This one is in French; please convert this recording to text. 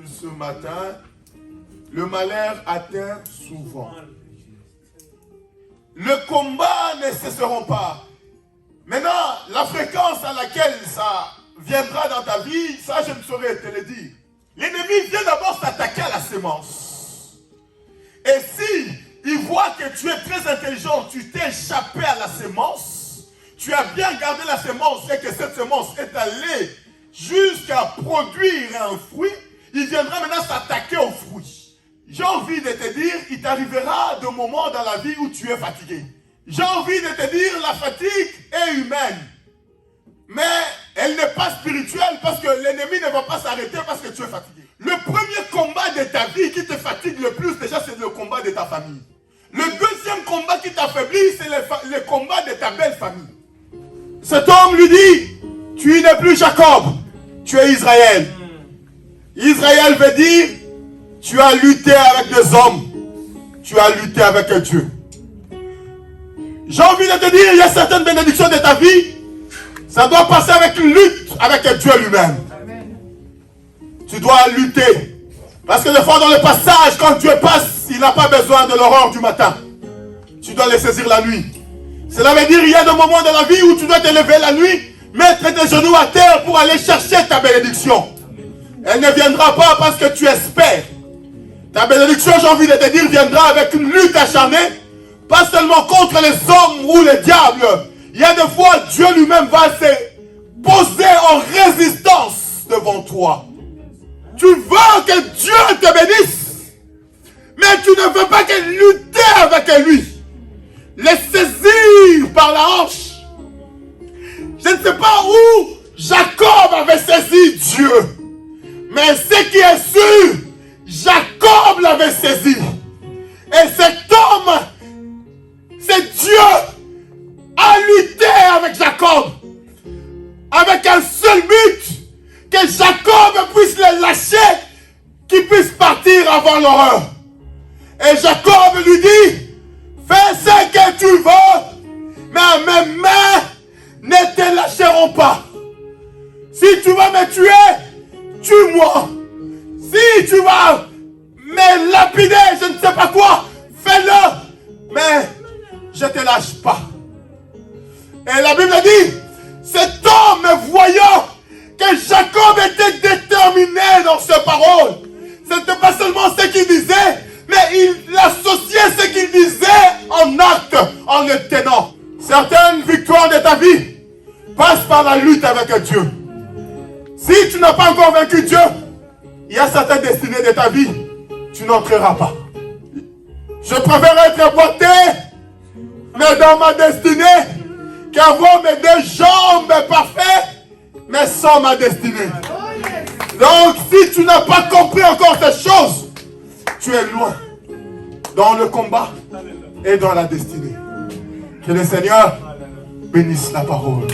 ce matin, le malheur atteint souvent. Le combat ne cesseront pas. Maintenant, la fréquence à laquelle ça viendra dans ta vie, ça je ne saurais te le dire. L'ennemi vient d'abord s'attaquer à la semence. Et si il voit que tu es très intelligent, tu t'es échappé à la semence, tu as bien gardé la semence et que cette semence est allée jusqu'à produire un fruit, il viendra maintenant s'attaquer au fruit. J'ai envie de te dire, il t'arrivera des moments dans la vie où tu es fatigué. J'ai envie de te dire, la fatigue est humaine. Mais elle n'est pas spirituelle parce que l'ennemi ne va pas s'arrêter parce que tu es fatigué. Le premier combat de ta vie qui te fatigue le plus, déjà, c'est le combat de ta famille. Le deuxième combat qui t'affaiblit, c'est le combat de ta belle famille. Cet homme lui dit, tu n'es plus Jacob, tu es Israël. Israël veut dire, tu as lutté avec des hommes, tu as lutté avec Dieu. J'ai envie de te dire, il y a certaines bénédictions de ta vie, ça doit passer avec une lutte avec Dieu lui-même. Tu dois lutter. Parce que des fois dans le passage, quand Dieu passe, il n'a pas besoin de l'aurore du matin. Tu dois les saisir la nuit. Cela veut dire qu'il y a des moments de la vie où tu dois te lever la nuit, mettre tes genoux à terre pour aller chercher ta bénédiction. Elle ne viendra pas parce que tu espères. Ta bénédiction, j'ai envie de te dire, viendra avec une lutte acharnée, pas seulement contre les hommes ou les diables. Il y a des fois, Dieu lui-même va se poser en résistance devant toi. Tu veux que Dieu te bénisse, mais tu ne veux pas que lutter avec lui. Les saisir par la hanche. Je ne sais pas où Jacob avait saisi Dieu, mais ce qui est sûr, Jacob l'avait saisi. Et cet homme, c'est Dieu, a lutté avec Jacob, avec un seul but, que Jacob puisse le lâcher, qu'il puisse partir avant l'horreur. Et Jacob lui dit, fais ce que tu veux, mais mes mains ne te lâcheront pas. Si tu vas me tuer, tue-moi. Si tu vas me lapider, je ne sais pas quoi, fais-le, mais je ne te lâche pas. Et la Bible dit, cet homme voyant que Jacob était déterminé dans ses paroles, ce n'était pas seulement ce qu'il disait, mais il associait ce qu'il disait en acte, en le tenant. Certaines victoires de ta vie passent par la lutte avec Dieu. Si tu n'as pas encore vaincu Dieu, il y a certaines destinées de ta vie, tu n'entreras pas. Je préfère être boité, mais dans ma destinée, qu'avoir mes deux jambes parfaites, mais sans ma destinée. Donc, si tu n'as pas compris encore ces choses, tu es loin dans le combat et dans la destinée. Que le Seigneur bénisse la parole.